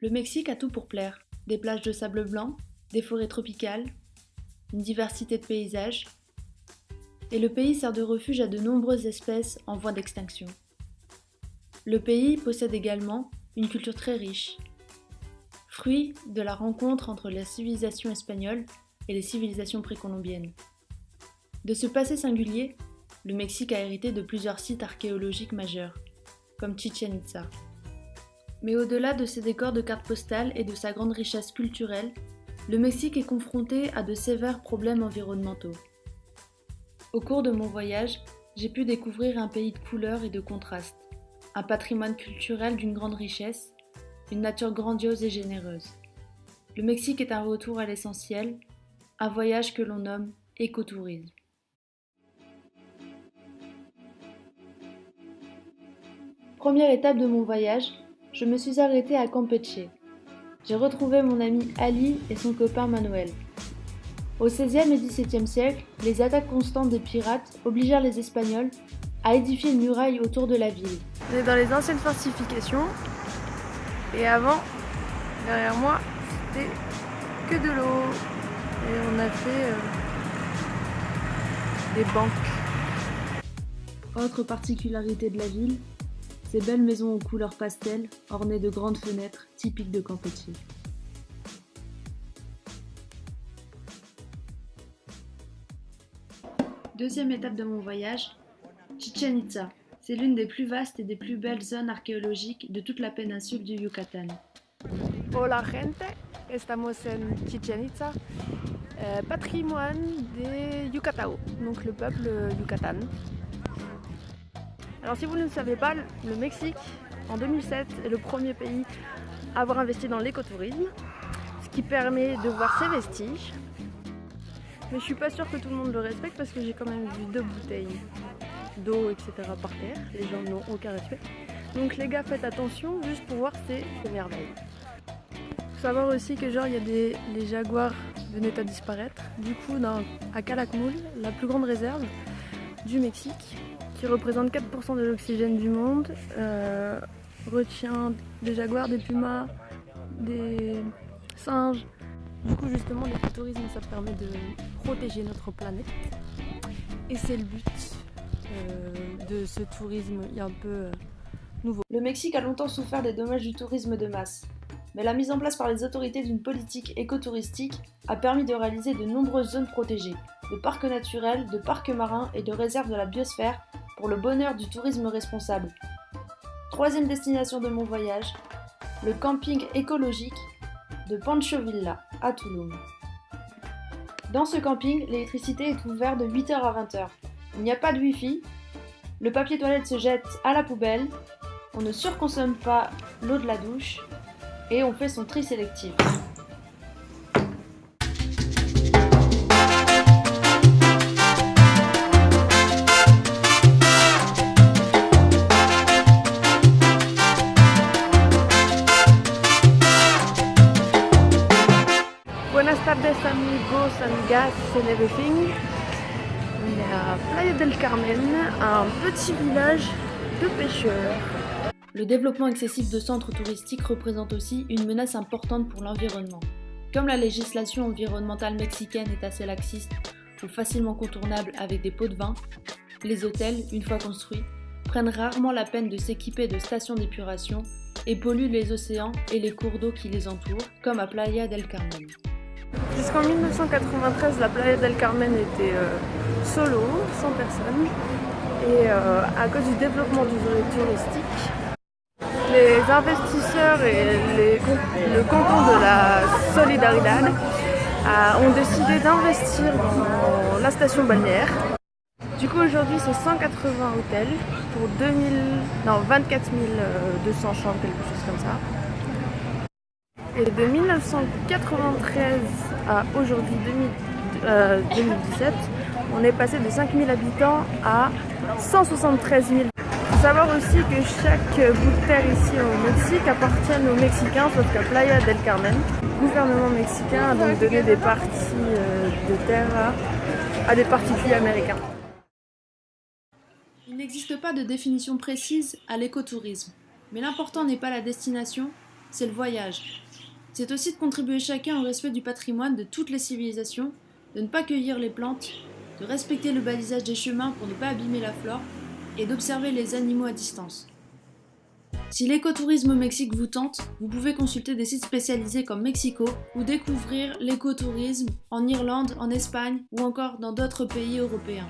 Le Mexique a tout pour plaire. Des plages de sable blanc, des forêts tropicales, une diversité de paysages. Et le pays sert de refuge à de nombreuses espèces en voie d'extinction. Le pays possède également une culture très riche, fruit de la rencontre entre la civilisation espagnole et les civilisations précolombiennes. De ce passé singulier, le Mexique a hérité de plusieurs sites archéologiques majeurs, comme Chichén Itzá. Mais au-delà de ses décors de cartes postales et de sa grande richesse culturelle, le Mexique est confronté à de sévères problèmes environnementaux. Au cours de mon voyage, j'ai pu découvrir un pays de couleurs et de contrastes, un patrimoine culturel d'une grande richesse, une nature grandiose et généreuse. Le Mexique est un retour à l'essentiel, un voyage que l'on nomme écotourisme. Première étape de mon voyage, je me suis arrêtée à Campeche. J'ai retrouvé mon ami Ali et son copain Manuel. Au XVIe et XVIIe siècle, les attaques constantes des pirates obligèrent les Espagnols à édifier une muraille autour de la ville. On est dans les anciennes fortifications et avant, derrière moi, c'était que de l'eau et on a fait des banques. Autre particularité de la ville, ces belles maisons aux couleurs pastel ornées de grandes fenêtres typiques de Campeche. Deuxième étape de mon voyage, Chichén Itzá. C'est l'une des plus vastes et des plus belles zones archéologiques de toute la péninsule du Yucatán. Hola gente, estamos en Chichén Itzá, patrimoine des Yucatao, donc le peuple Yucatan. Alors si vous ne le savez pas, le Mexique en 2007 est le premier pays à avoir investi dans l'écotourisme, ce qui permet de voir ses vestiges. Mais je suis pas sûre que tout le monde le respecte parce que j'ai quand même vu 2 bouteilles d'eau, etc. par terre. Les gens n'ont aucun respect. Donc les gars, faites attention juste pour voir ces merveilles. Faut savoir aussi que genre il y a les jaguars venaient à disparaître. Du coup, à Calakmul, la plus grande réserve du Mexique, qui représente 4% de l'oxygène du monde, retient des jaguars, des pumas, des singes. Du coup justement l'écotourisme ça permet de protéger notre planète et c'est le but de ce tourisme un peu nouveau. Le Mexique a longtemps souffert des dommages du tourisme de masse, mais la mise en place par les autorités d'une politique écotouristique a permis de réaliser de nombreuses zones protégées, de parcs naturels, de parcs marins et de réserves de la biosphère pour le bonheur du tourisme responsable. Troisième destination de mon voyage, le camping écologique de Pancho Villa à Tulum. Dans ce camping, l'électricité est ouverte de 8h à 20h. Il n'y a pas de wifi, le papier toilette se jette à la poubelle, on ne surconsomme pas l'eau de la douche et on fait son tri sélectif. Buenas tardes amigos, amigas and everything. On est à Playa del Carmen, un petit village de pêcheurs. Le développement excessif de centres touristiques représente aussi une menace importante pour l'environnement. Comme la législation environnementale mexicaine est assez laxiste ou facilement contournable avec des pots de vin, les hôtels, une fois construits, prennent rarement la peine de s'équiper de stations d'épuration et polluent les océans et les cours d'eau qui les entourent, comme à Playa del Carmen. Jusqu'en 1993, la Playa del Carmen était solo, sans personne. Et à cause du développement du touristique, les investisseurs et le canton de la Solidaridad ont décidé d'investir dans la station balnéaire. Du coup aujourd'hui c'est 180 hôtels pour 24 200 chambres, quelque chose comme ça. Et de 1993 à aujourd'hui 2017, on est passé de 5000 habitants à 173 000. Il faut savoir aussi que chaque bout de terre ici au Mexique appartient aux Mexicains, sauf qu'à Playa del Carmen, le gouvernement mexicain a donc donné des parties de terre à des particuliers américains. Il n'existe pas de définition précise à l'écotourisme, mais l'important n'est pas la destination, c'est le voyage. C'est aussi de contribuer chacun au respect du patrimoine de toutes les civilisations, de ne pas cueillir les plantes, de respecter le balisage des chemins pour ne pas abîmer la flore, et d'observer les animaux à distance. Si l'écotourisme au Mexique vous tente, vous pouvez consulter des sites spécialisés comme Mexico ou découvrir l'écotourisme en Irlande, en Espagne ou encore dans d'autres pays européens.